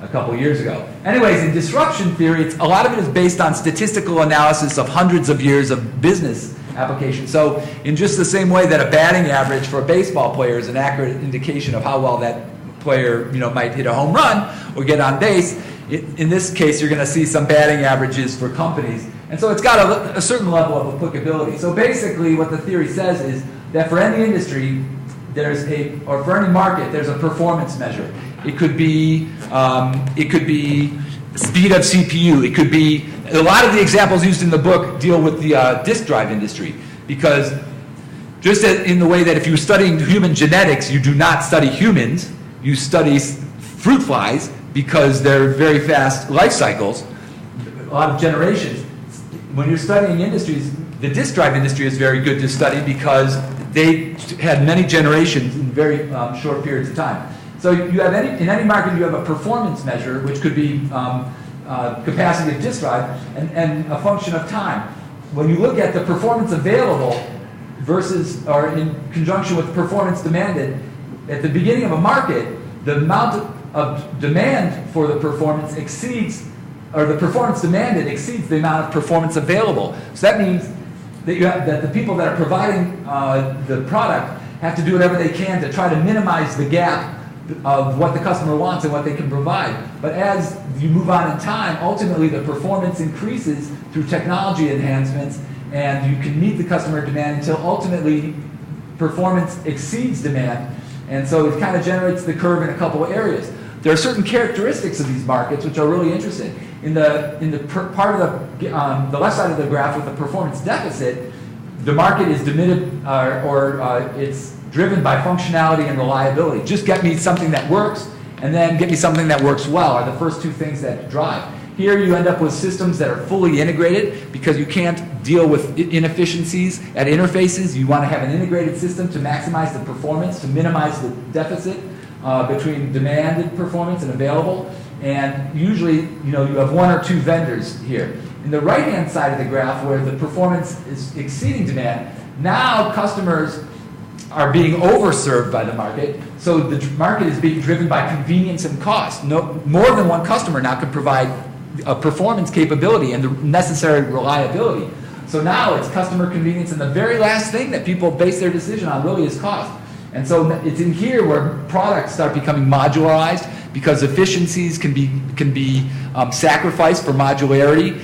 a couple years ago. Anyways, in disruption theory, a lot of it is based on statistical analysis of hundreds of years of business application. So in just the same way that a batting average for a baseball player is an accurate indication of how well that player might hit a home run or get on base, in this case you're going to see some batting averages for companies. And so it's got a certain level of applicability. So basically what the theory says is that for any industry, or for any market, there's a performance measure. It could be speed of CPU. It could be, a lot of the examples used in the book deal with the disk drive industry, because just in the way that if you're studying human genetics, you do not study humans, you study fruit flies because they're very fast life cycles, a lot of generations. When you're studying industries, the disk drive industry is very good to study because they had many generations in very short periods of time. So you have in any market you have a performance measure, which could be capacity of disk drive and a function of time. When you look at the performance available versus, or in conjunction with performance demanded, at the beginning of a market, the amount of demand for the performance exceeds, or the performance demanded exceeds the amount of performance available. So that means that the people that are providing the product have to do whatever they can to try to minimize the gap of what the customer wants and what they can provide. But as you move on in time, ultimately the performance increases through technology enhancements, and you can meet the customer demand until ultimately performance exceeds demand. And so it kind of generates the curve in a couple of areas. There are certain characteristics of these markets which are really interesting. In the part of the left side of the graph with the performance deficit, the market is diminished, it's driven by functionality and reliability. Just get me something that works, and then get me something that works well are the first two things that drive. Here you end up with systems that are fully integrated because you can't deal with inefficiencies at interfaces. You want to have an integrated system to maximize the performance, to minimize the deficit between demanded performance and available. And usually, you have one or two vendors here. In the right-hand side of the graph, where the performance is exceeding demand, now customers are being overserved by the market. So the market is being driven by convenience and cost. More than one customer now can provide a performance capability and the necessary reliability. So now it's customer convenience, and the very last thing that people base their decision on really is cost. And so it's in here where products start becoming modularized, because efficiencies can be sacrificed for modularity,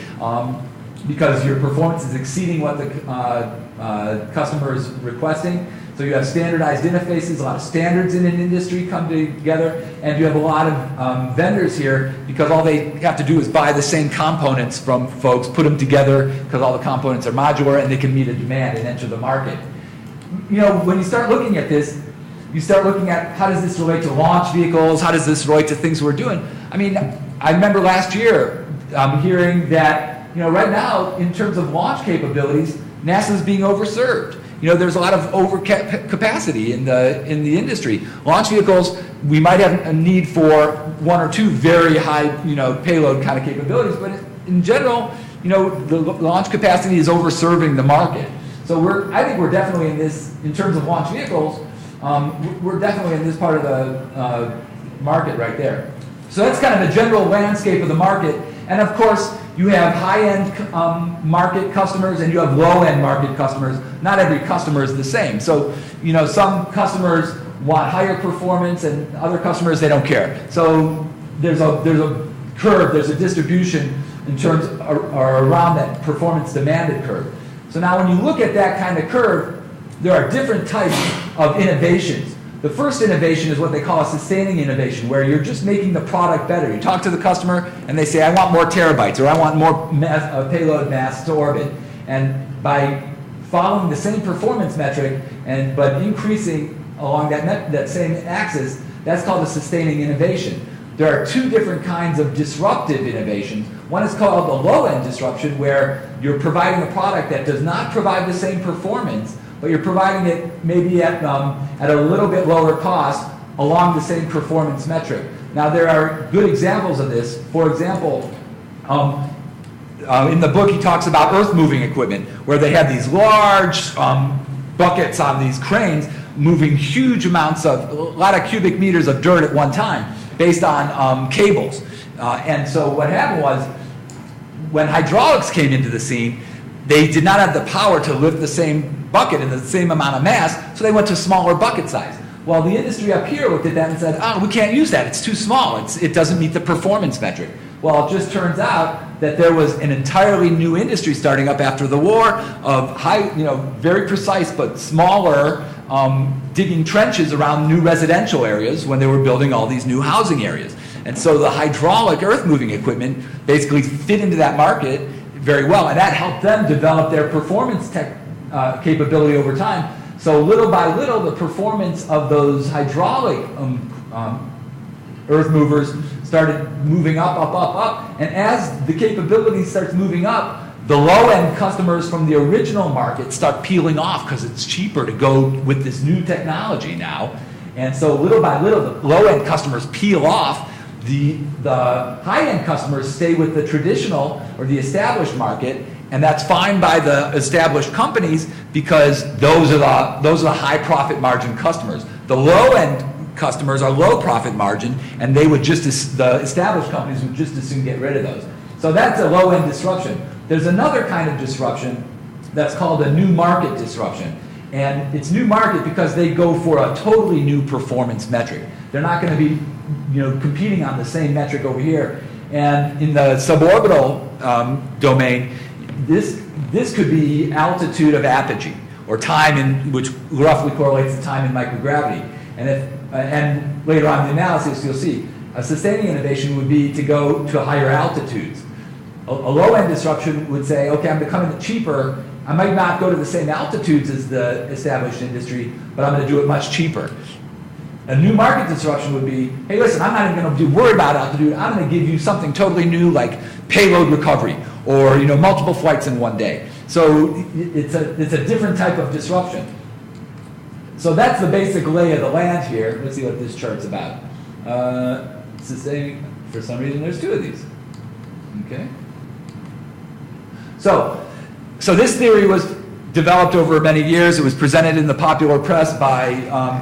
because your performance is exceeding what the customer is requesting. So you have standardized interfaces, a lot of standards in an industry come together, and you have a lot of vendors here because all they have to do is buy the same components from folks, put them together because all the components are modular and they can meet a demand and enter the market. When you start looking at this, you start looking at how does this relate to launch vehicles, how does this relate to things we're doing. I remember last year hearing that right now in terms of launch capabilities, NASA's being overserved. There's a lot of overcapacity in the industry. Launch vehicles, we might have a need for one or two very high, payload kind of capabilities, but in general, the launch capacity is overserving the market. So I think we're definitely in this, in terms of launch vehicles, we're definitely in this part of the market right there. So that's kind of the general landscape of the market. And of course, you have high-end market customers and you have low-end market customers. Not every customer is the same. So, some customers want higher performance and other customers, they don't care. So there's a curve, there's a distribution in terms or around that performance demanded curve. So now when you look at that kind of curve, there are different types of innovations. The first innovation is what they call a sustaining innovation, where you're just making the product better. You talk to the customer and they say, I want more terabytes, or I want more payload mass to orbit. And by following the same performance metric, but increasing along that same axis, that's called a sustaining innovation. There are two different kinds of disruptive innovations. One is called a low-end disruption, where you're providing a product that does not provide the same performance, but you're providing it maybe at a little bit lower cost along the same performance metric. Now, there are good examples of this. For example, in the book he talks about earth-moving equipment, where they have these large buckets on these cranes moving huge amounts of, a lot of cubic meters of dirt at one time. based on cables. And so what happened was, when hydraulics came into the scene, they did not have the power to lift the same bucket in the same amount of mass, so they went to smaller bucket size. Well, the industry up here looked at that and said, oh, we can't use that, it's too small, it doesn't meet the performance metric. Well, it just turns out that there was an entirely new industry starting up after the war of high, very precise but smaller digging trenches around new residential areas when they were building all these new housing areas. And so the hydraulic earth-moving equipment basically fit into that market very well, and that helped them develop their performance capability over time. So little by little, the performance of those hydraulic earth movers started moving up. And as the capability starts moving up, the low-end customers from the original market start peeling off because it's cheaper to go with this new technology now. And so little by little, the low-end customers peel off. The high-end customers stay with the traditional or the established market, and that's fine by the established companies because those are the high profit margin customers. The low-end customers are low profit margin, and the established companies would just as soon get rid of those. So that's a low-end disruption. There's another kind of disruption that's called a new market disruption. And it's new market because they go for a totally new performance metric. They're not going to be competing on the same metric over here. And in the suborbital domain, this could be altitude of apogee, or time which roughly correlates to time in microgravity. And later on in the analysis, you'll see a sustaining innovation would be to go to higher altitudes. A low-end disruption would say, okay, I'm becoming cheaper. I might not go to the same altitudes as the established industry, but I'm going to do it much cheaper. A new market disruption would be, hey, listen, I'm not even going to worry about altitude. I'm going to give you something totally new like payload recovery or multiple flights in one day. So it's a different type of disruption. So that's the basic lay of the land here. Let's see what this chart's about. Sustaining, for some reason, there's two of these. Okay. So this theory was developed over many years. It was presented in the popular press by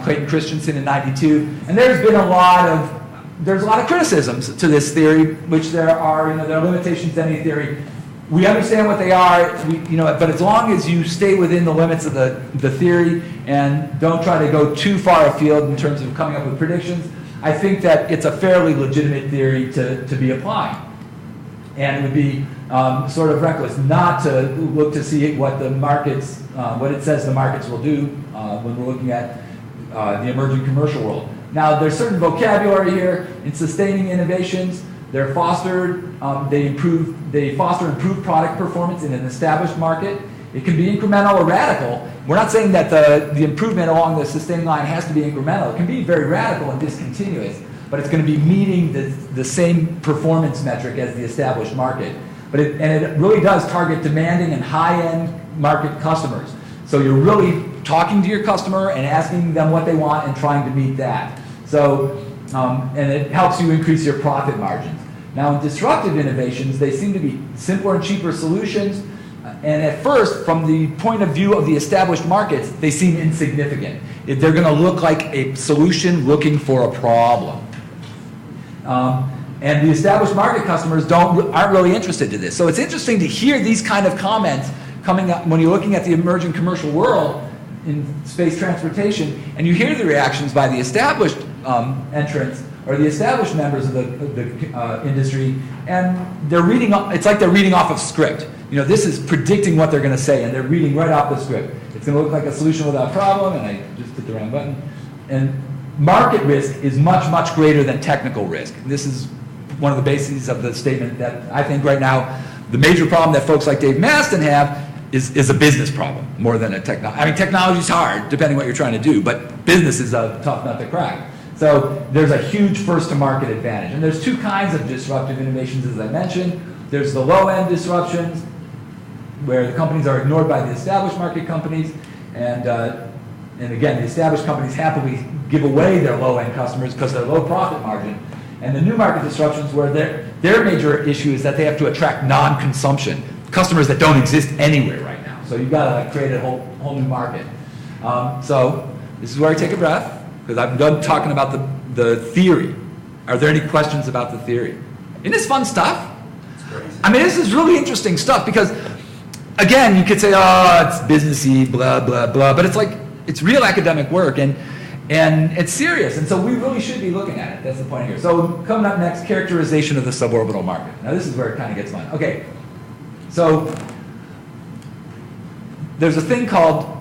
Clayton Christensen in '92, and there's a lot of criticisms to this theory, which there are limitations to any theory. We understand what they are, but as long as you stay within the limits of the theory and don't try to go too far afield in terms of coming up with predictions, I think that it's a fairly legitimate theory to be applying. And it would be sort of reckless not to look to see what the markets, what it says the markets will do when we're looking at the emerging commercial world. Now, there's certain vocabulary here in sustaining innovations. They're fostered, they foster improved product performance in an established market. It can be incremental or radical. We're not saying that the improvement along the sustaining line has to be incremental. It can be very radical and discontinuous, but it's going to be meeting the same performance metric as the established market. And it really does target demanding and high-end market customers. So you're really talking to your customer and asking them what they want and trying to meet that. So, and it helps you increase your profit margins. Now, in disruptive innovations, they seem to be simpler and cheaper solutions. And at first, from the point of view of the established markets, they seem insignificant. They're going to look like a solution looking for a problem. And the established market customers aren't really interested in this. So it's interesting to hear these kind of comments coming up when you're looking at the emerging commercial world in space transportation, and you hear the reactions by the established entrants or the established members of the industry, and they're reading. It's like they're reading off of script. This is predicting what they're going to say, and they're reading right off the script. It's going to look like a solution without problem, and I just hit the wrong button. And market risk is much, much greater than technical risk. This is one of the bases of the statement that I think right now the major problem that folks like Dave Maston have is a business problem more than a technology. I mean, technology is hard, depending what you're trying to do, but business is a tough nut to crack. So there's a huge first-to-market advantage. And there's two kinds of disruptive innovations, as I mentioned. There's the low-end disruptions, where the companies are ignored by the established market companies, and again, the established companies happily give away their low-end customers because they're low profit margin. And the new market disruptions, where their major issue is that they have to attract non-consumption, customers that don't exist anywhere right now. So you've got to create a whole new market. So this is where I take a breath, because I'm done talking about the theory. Are there any questions about the theory? Isn't this fun stuff? I mean, this is really interesting stuff because, again, you could say, oh, it's businessy, blah, blah, blah, but it's like, it's real academic work, and it's serious, and so we really should be looking at it. That's the point here. So coming up next, characterization of the suborbital market. Now this is where it kind of gets fun. Okay, so there's a thing called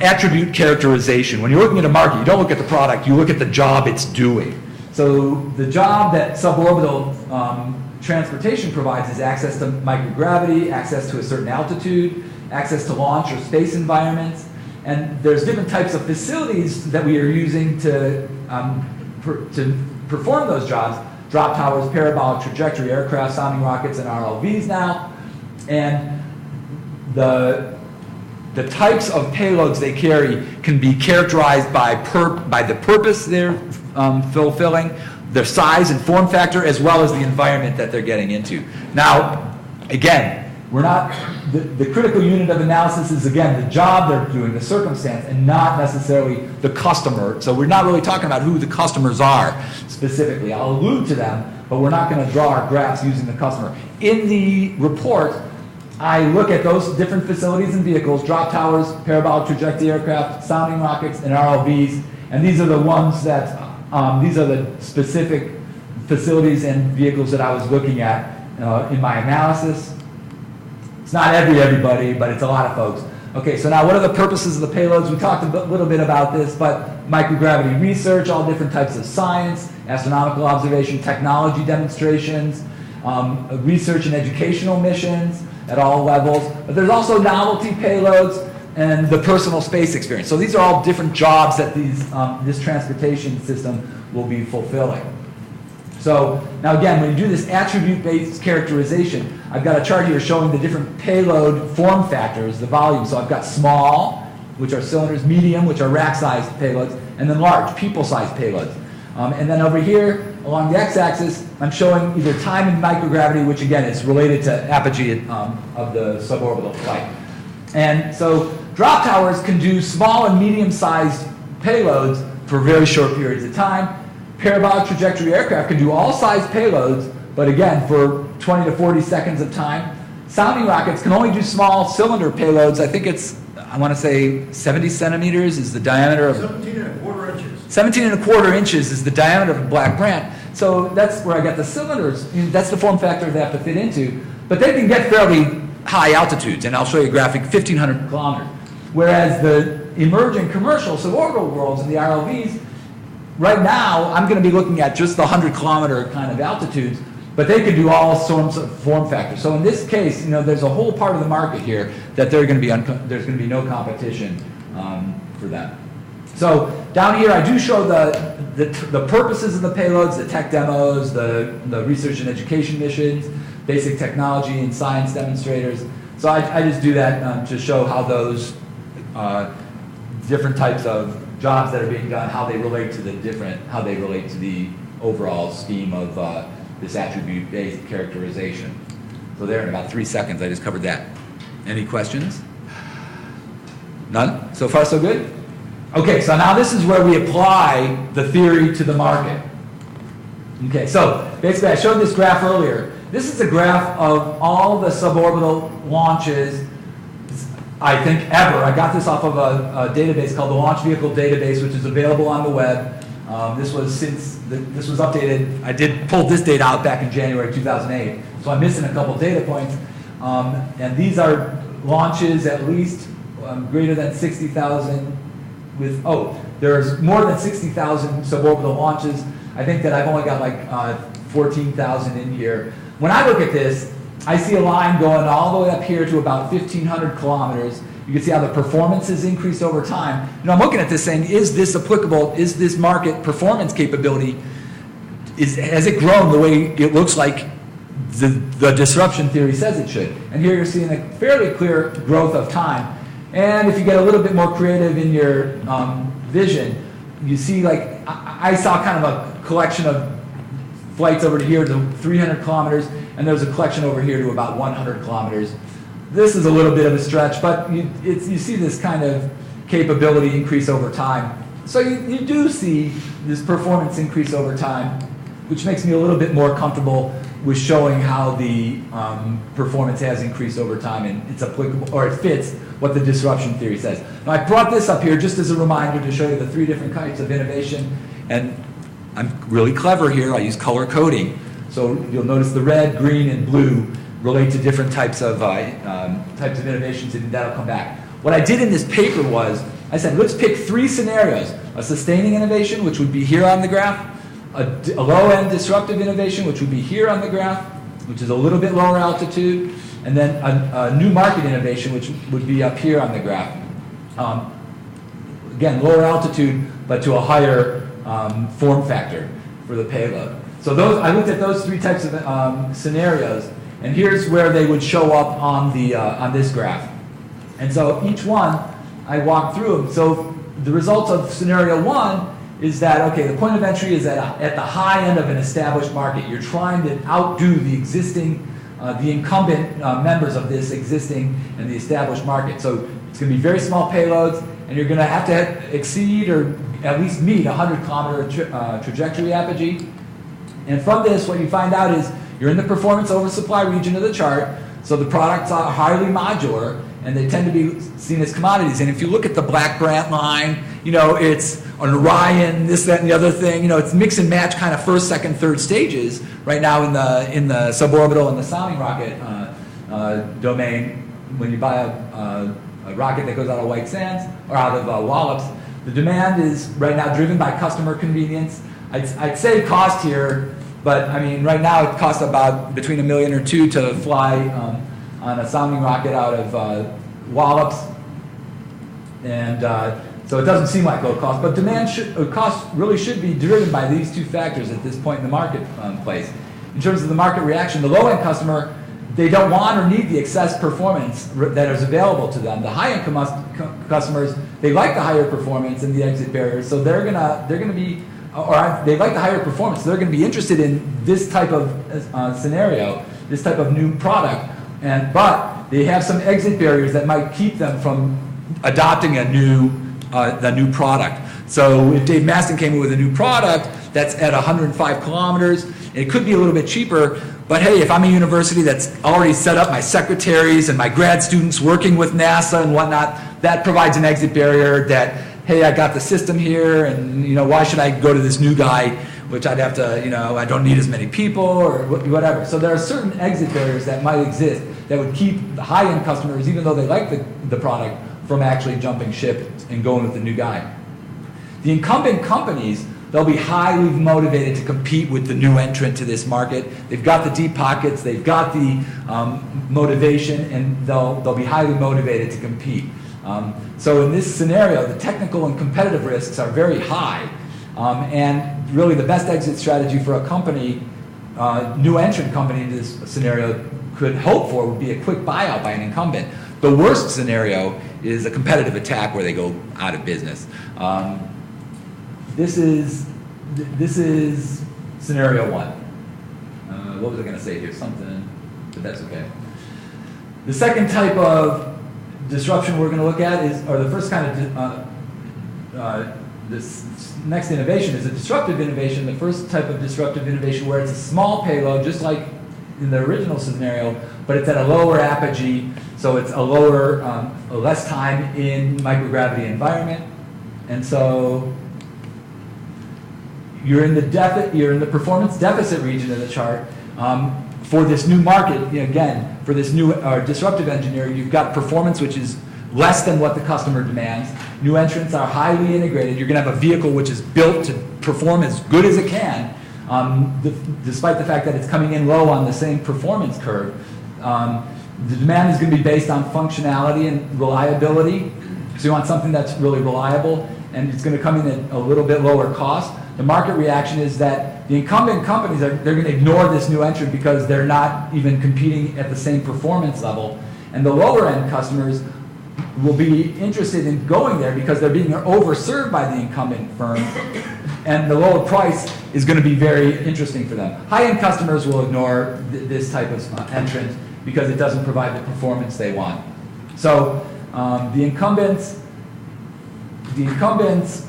attribute characterization. When you're looking at a market, you don't look at the product, you look at the job it's doing. So the job that suborbital transportation provides is access to microgravity, access to a certain altitude, access to launch or space environments, and there's different types of facilities that we are using to perform those jobs. Drop towers, parabolic trajectory aircraft, sounding rockets, and RLVs now. And the types of payloads they carry can be characterized by the purpose they're fulfilling, their size and form factor, as well as the environment that they're getting into. Now, again, we're not, the critical unit of analysis is, again, the job they're doing, the circumstance, and not necessarily the customer. So we're not really talking about who the customers are specifically. I'll allude to them, but we're not going to draw our graphs using the customer. In the report, I look at those different facilities and vehicles, drop towers, parabolic trajectory aircraft, sounding rockets, and RLVs, and these are the ones that, these are the specific facilities and vehicles that I was looking at in my analysis. It's not everybody, but it's a lot of folks. Okay, so now what are the purposes of the payloads? We talked a little bit about this, but microgravity research, all different types of science, astronomical observation, technology demonstrations, research and educational missions at all levels. But there's also novelty payloads and the personal space experience. So these are all different jobs that this transportation system will be fulfilling. So now again, when you do this attribute-based characterization, I've got a chart here showing the different payload form factors, the volume. So I've got small, which are cylinders, medium, which are rack-sized payloads, and then large, people-sized payloads. And then over here, along the x-axis, I'm showing either time in microgravity, which again is related to apogee of the suborbital flight. And so drop towers can do small and medium-sized payloads for very short periods of time. Parabolic trajectory aircraft can do all size payloads, but again, for 20 to 40 seconds of time. Sounding rockets can only do small cylinder payloads. I think it's, I want to say 70 centimeters is the diameter of... 17.25 inches. 17.25 inches is the diameter of a black brant. So that's where I got the cylinders. That's the form factor they have to fit into. But they can get fairly high altitudes, and I'll show you a graphic, 1,500 kilometers. Whereas the emerging commercial suborbital worlds and the RLVs, right now, I'm going to be looking at just the 100-kilometer kind of altitudes, but they could do all sorts of form factors. So in this case, there's a whole part of the market here that there's going to be no competition for them. So down here, I do show the purposes of the payloads, the tech demos, the research and education missions, basic technology and science demonstrators. So I just do that to show how those different types of jobs that are being done, how they relate to the overall scheme of this attribute-based characterization. So there, in about 3 seconds, I just covered that. Any questions? None? So far, so good? Okay, so now this is where we apply the theory to the market. Okay, so basically I showed this graph earlier. This is a graph of all the suborbital launches, I think, ever. I got this off of a database called the Launch Vehicle Database, which is available on the web. This was updated. I did pull this data out back in January 2008, so I'm missing a couple data points. And these are launches at least greater than 60,000 with, there's more than 60,000 suborbital launches. I think that I've only got like 14,000 in here. When I look at this, I see a line going all the way up here to about 1,500 kilometers. You can see how the performance has increased over time. I'm looking at this saying, is this applicable? Is this market performance capability, has it grown the way it looks like the disruption theory says it should? And here you're seeing a fairly clear growth of time. And if you get a little bit more creative in your vision, you see, like, I saw kind of a collection of flights over to here to 300 kilometers, and there's a collection over here to about 100 kilometers. This is a little bit of a stretch, but you see this kind of capability increase over time. So you do see this performance increase over time. which makes me a little bit more comfortable with showing how the performance has increased over time, and it's applicable, or it fits what the disruption theory says. Now, I brought this up here just as a reminder to show you the 3 different types of innovation, and I'm really clever here. I use color coding. So you'll notice the red, green, and blue relate to different types of innovations, and that'll come back. What I did in this paper was, I said, let's pick 3 scenarios. A sustaining innovation, which would be here on the graph, a low-end disruptive innovation, which would be here on the graph, which is a little bit lower altitude, and then a new market innovation, which would be up here on the graph. Again, lower altitude, but to a higher form factor for the payload. So I looked at those 3 types of scenarios, and here's where they would show up on this graph. And so each one, I walked through them. So the result of scenario 1 is that, okay, the point of entry is at the high end of an established market. You're trying to outdo the existing, the incumbent members of this existing and the established market. So it's going to be very small payloads, and you're going to have to exceed or at least meet 100-kilometer trajectory apogee. And from this, what you find out is you're in the performance oversupply region of the chart, so the products are highly modular, and they tend to be seen as commodities. And if you look at the black Brant line, it's an Orion, this, that, and the other thing. It's mix and match kind of first, second, third stages right now in the suborbital and the sounding rocket domain. When you buy a rocket that goes out of White Sands or out of Wallops, the demand is right now driven by customer convenience. I'd say cost here, but I mean right now it costs about between $1 million or $2 million to fly on a sounding rocket out of Wallops, and so it doesn't seem like low cost, but cost really should be driven by these 2 factors at this point in the marketplace. In terms of the market reaction, the low-end customer, they don't want or need the excess performance that is available to them. The high-end customers, they like the higher performance and the exit barriers, so they're gonna be, or they like the higher performance, so they're gonna be interested in this type of scenario, this type of new product, but they have some exit barriers that might keep them from adopting the new product. So if Dave Maston came in with a new product that's at 105 kilometers, it could be a little bit cheaper, but hey, if I'm a university that's already set up my secretaries and my grad students working with NASA and whatnot, that provides an exit barrier that, hey, I got the system here, and why should I go to this new guy, which I'd have to, I don't need as many people or whatever. So there are certain exit barriers that might exist that would keep the high-end customers, even though they like the product, from actually jumping ship and going with the new guy. The incumbent companies, they'll be highly motivated to compete with the new entrant to this market. They've got the deep pockets, they've got the motivation, and they'll be highly motivated to compete. So in this scenario, the technical and competitive risks are very high, and really the best exit strategy for a company, new entrant company in this scenario could hope for would be a quick buyout by an incumbent. The worst scenario is a competitive attack where they go out of business. This is scenario 1. What was I going to say here? Something, but that's okay. The second type of disruption we're going to look at or the first kind of this next innovation is a disruptive innovation. The first type of disruptive innovation where it's a small payload, just like in the original scenario, but it's at a lower apogee, so it's a lower, less time in microgravity environment, and so you're in the performance deficit region of the chart. For this new market, again, for this new disruptive engineering, you've got performance which is less than what the customer demands. New entrants are highly integrated. You're going to have a vehicle which is built to perform as good as it can, despite the fact that it's coming in low on the same performance curve. The demand is going to be based on functionality and reliability. So you want something that's really reliable, and it's going to come in at a little bit lower cost. The market reaction is that the incumbent companies, they're going to ignore this new entrant because they're not even competing at the same performance level. And the lower end customers will be interested in going there because they're being overserved by the incumbent firm, and the lower price is going to be very interesting for them. High-end customers will ignore this type of entrant because it doesn't provide the performance they want. So the incumbents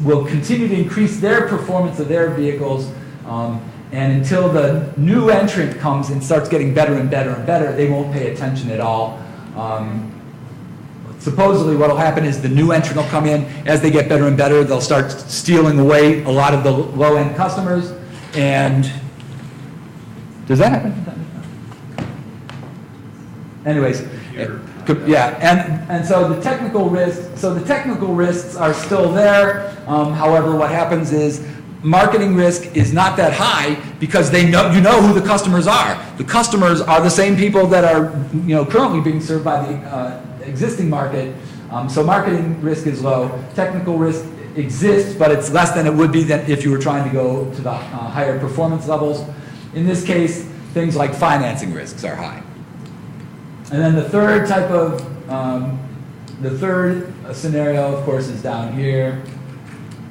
will continue to increase their performance of their vehicles And until the new entrant comes and starts getting better and better and better, they won't pay attention at all. Supposedly what will happen is the new entrant will come in. As they get better and better, they'll start stealing away a lot of the low-end customers. And does that happen? Anyways, yeah, and so the technical risks are still there. However, what happens is marketing risk is not that high because you know who the customers are. The customers are the same people that are currently being served by the existing market. So marketing risk is low. Technical risk exists, but it's less than it would be if you were trying to go to the higher performance levels. In this case, things like financing risks are high. And then the third scenario, of course, is down here.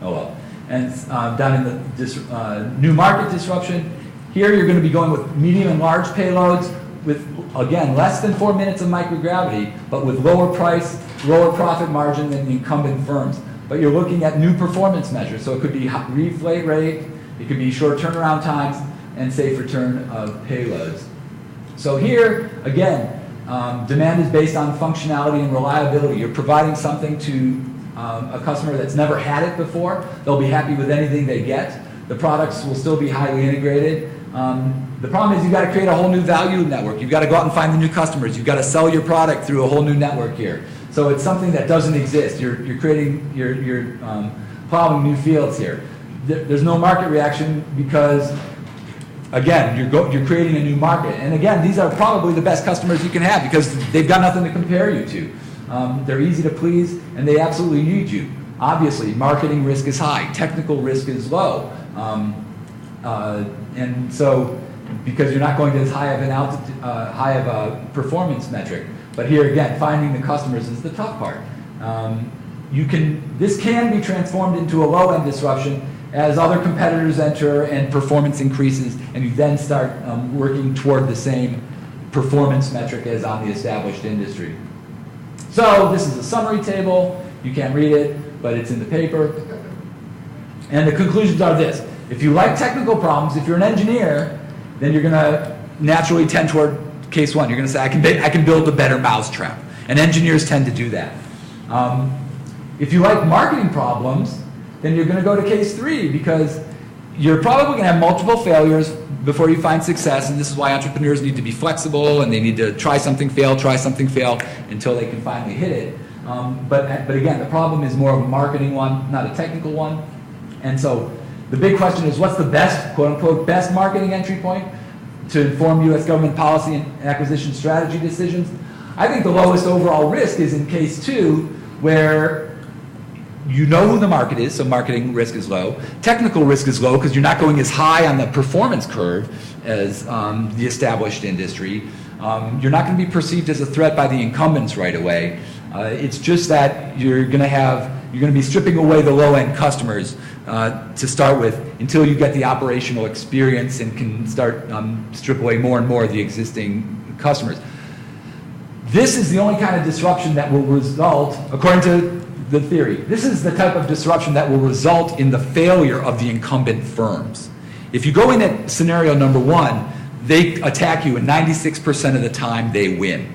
Oh well. And down in the new market disruption. Here you're going to be going with medium and large payloads with, again, less than 4 minutes of microgravity, but with lower price, lower profit margin than the incumbent firms. But you're looking at new performance measures. So it could be reflate rate, it could be short turnaround times, and safe return of payloads. So here, again, demand is based on functionality and reliability. You're providing something to a customer that's never had it before. They'll be happy with anything they get. The products will still be highly integrated. The problem is you've got to create a whole new value network. You've got to go out and find the new customers. You've got to sell your product through a whole new network here. So it's something that doesn't exist. You're plowing new fields here. There's no market reaction because, again, you're creating a new market. And again, these are probably the best customers you can have because they've got nothing to compare you to. They're easy to please, and they absolutely need you. Obviously, marketing risk is high. Technical risk is low. And so, because you're not going to as high of a performance metric. But here again, finding the customers is the tough part. This can be transformed into a low-end disruption as other competitors enter and performance increases, and you then start working toward the same performance metric as on the established industry. So this is a summary table. You can't read it, but it's in the paper. And the conclusions are this. If you like technical problems, if you're an engineer, then you're going to naturally tend toward case one. You're going to say, I can build a better mousetrap. And engineers tend to do that. If you like marketing problems, then you're going to go to case three because you're probably going to have multiple failures before you find success, and this is why entrepreneurs need to be flexible and they need to try something, fail, until they can finally hit it. But again, the problem is more of a marketing one, not a technical one. And so the big question is, what's the best, quote unquote, best marketing entry point to inform U.S. government policy and acquisition strategy decisions? I think the lowest overall risk is in case two, where you know who the market is, so marketing risk is low. Technical risk is low because you're not going as high on the performance curve as the established industry. You're not going to be perceived as a threat by the incumbents right away. It's just that you're going to be stripping away the low-end customers to start with until you get the operational experience and can start strip away more and more of the existing customers. This is the only kind of disruption that will result, according to the theory, this is the type of disruption that will result in the failure of the incumbent firms. If you go in at scenario number one, they attack you, and 96% of the time they win.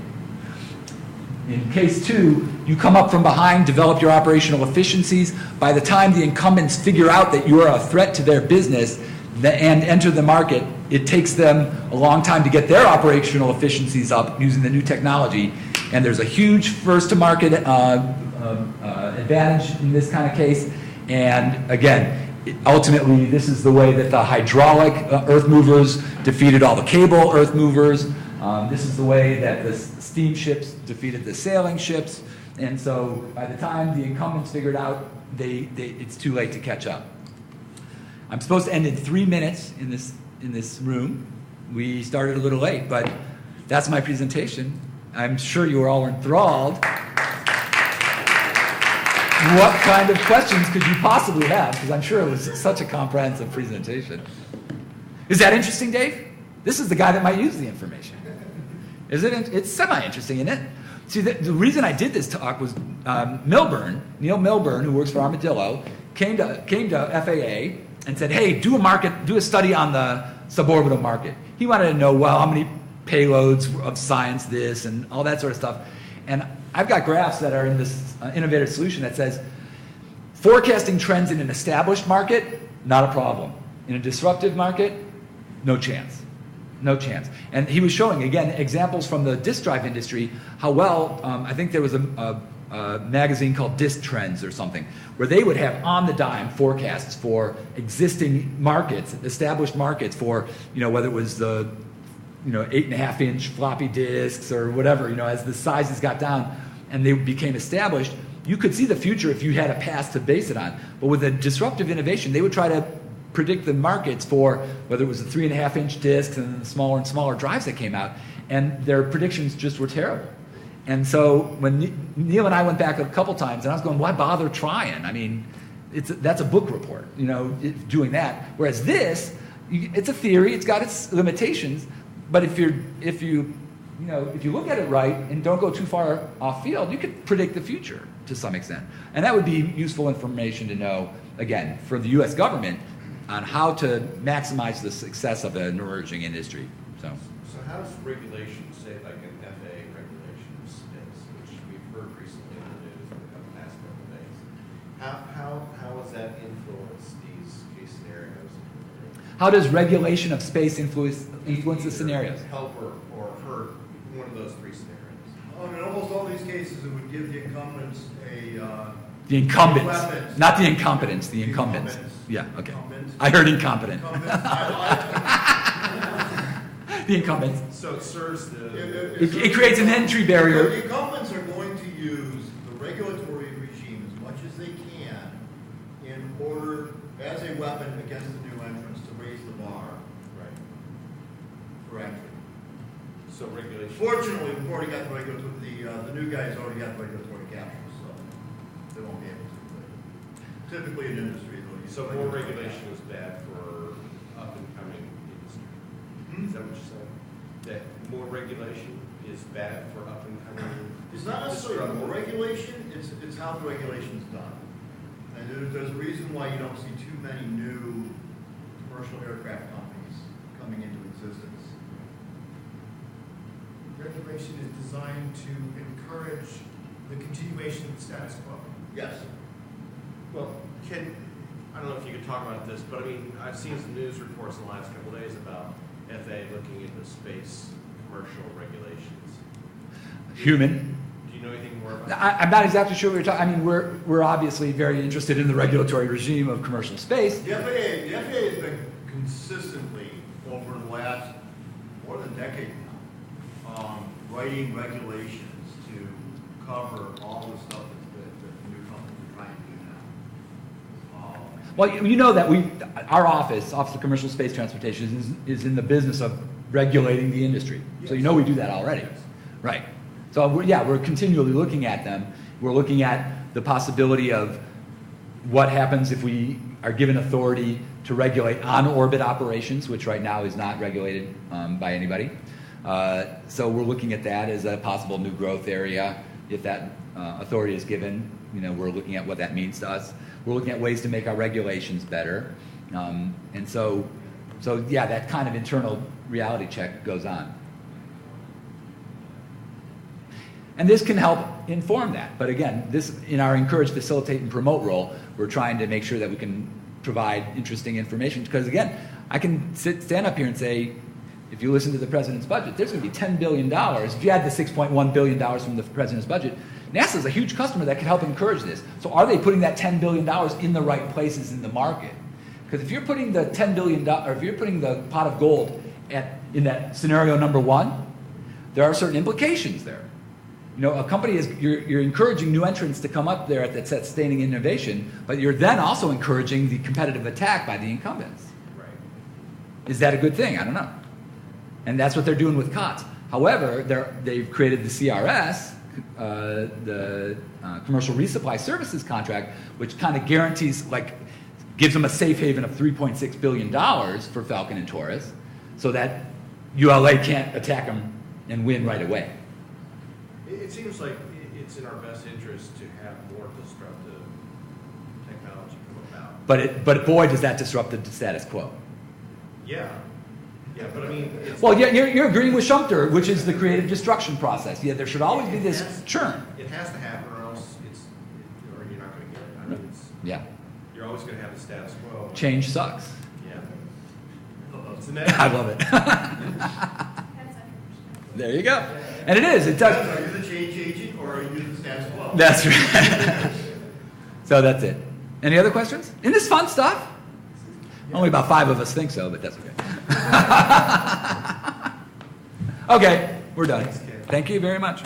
In case two, you come up from behind, develop your operational efficiencies. By the time the incumbents figure out that you are a threat to their business and enter the market, it takes them a long time to get their operational efficiencies up using the new technology. And there's a huge first-to-market advantage in this kind of case. And again, ultimately, this is the way that the hydraulic earth movers defeated all the cable earth movers. This is the way that the steamships defeated the sailing ships. And so by the time the incumbents figured out, it's too late to catch up. I'm supposed to end in 3 minutes in this room. We started a little late, but that's my presentation. I'm sure you were all enthralled. What kind of questions could you possibly have? Because I'm sure it was such a comprehensive presentation. Is that interesting, Dave? This is the guy that might use the information. Is it? It's semi-interesting, isn't it? See, the reason I did this talk was Neil Milburn, who works for Armadillo, came to FAA and said, "Hey, do a study on the suborbital market. He wanted to know, well, how many payloads of science this and all that sort of stuff. And I've got graphs that are in this innovative solution that says forecasting trends in an established market, not a problem. In a disruptive market, no chance. No chance. And he was showing, again, examples from the disk drive industry, how well, I think there was a magazine called Disk Trends or something, where they would have on the dime forecasts for existing markets, established markets for, whether it was the, 8.5-inch floppy disks or whatever, as the sizes got down and they became established, you could see the future if you had a past to base it on. But with a disruptive innovation, they would try to predict the markets for whether it was the 3.5-inch disks and the smaller and smaller drives that came out, and their predictions just were terrible. And so when Neil and I went back a couple times, and I was going, why bother trying? I mean, that's a book report, doing that. Whereas this, it's a theory, it's got its limitations, but if you look at it right and don't go too far off field, you could predict the future to some extent. And that would be useful information to know, again, for the U.S. government on how to maximize the success of an emerging industry. So how does regulation, say like an FAA regulation of space, which we've heard recently in the news in the past couple of days, how does that influence these case scenarios? How does regulation of space influence the scenarios? Help or hurt one of those three scenarios? In almost all these cases, it would give the incumbents the incumbents, weapons. Not the incompetents, the incumbents. Yeah, okay. Incumbents. I heard incompetent. The incumbents. So it serves the... It creates an entry barrier. The incumbents are going to use the regulatory regime as much as they can in order, as a weapon against the new entrants, to raise the bar. Right. For entry. So regulation... Fortunately, we've already got the regulatory, the new guys already got the regulatory capture, so they won't be able to. But typically in industry, they'll use So more regulation is bad for up-and-coming industry. Is that what you're saying? That more regulation is bad for up-and-coming? It's not necessarily more regulation, it's how the regulation is done. And there's a reason why you don't see too many new commercial aircraft companies coming into existence. Regulation is designed to encourage the continuation of the status quo. Yes. Well, I don't know if you could talk about this, but I mean, I've seen some news reports in the last couple of days about FAA looking into space commercial regulations. Human. Do you know anything more about that? I'm not exactly sure what you're talking. I mean, we're obviously very interested in the regulatory regime of commercial space. The FAA has been consistently, over the last more than a decade now, writing regulations to cover all the stuff that the new companies are trying to do now. Well, you know that our Office of Commercial Space Transportation is in the business of regulating the industry. Yes. So you know we do that already. Yes. Right. So we're continually looking at them. We're looking at the possibility of what happens if we are given authority to regulate on-orbit operations, which right now is not regulated by anybody. So we're looking at that as a possible new growth area. If that authority is given, we're looking at what that means to us. We're looking at ways to make our regulations better. And so yeah, that kind of internal reality check goes on. And this can help inform that. But again, this, in our encourage, facilitate, and promote role, we're trying to make sure that we can provide interesting information. Because again, I can stand up here and say, if you listen to the president's budget, there's going to be $10 billion. If you add the $6.1 billion from the president's budget, NASA is a huge customer that can help encourage this. So are they putting that $10 billion in the right places in the market? Because if you're putting the $10 billion, or if you're putting the pot of gold in that scenario number one, there are certain implications there. A company you're encouraging new entrants to come up there at that sustaining innovation, but you're then also encouraging the competitive attack by the incumbents. Right. Is that a good thing? I don't know. And that's what they're doing with COTS. However, they've created the CRS, the Commercial Resupply Services contract, which kind of guarantees, gives them a safe haven of $3.6 billion for Falcon and Taurus, so that ULA can't attack them and win right away. It seems like it's in our best interest to have more disruptive technology come about. But boy, does that disrupt the status quo. Yeah, Yeah, but I mean, it's. Well, yeah, you're agreeing with Schumpeter, which is the creative destruction process. Yeah, there should always be this churn. It has to happen, or else or you're not gonna get it. I mean, Yeah. you're always gonna have the status quo. Change sucks. Yeah. It's I love it. There you go. And it is. It does. Are you the change agent or are you the status quo? That's right. So that's it. Any other questions? Isn't this fun stuff? Only about 5 of us think so, but that's okay. Okay, we're done. Thank you very much.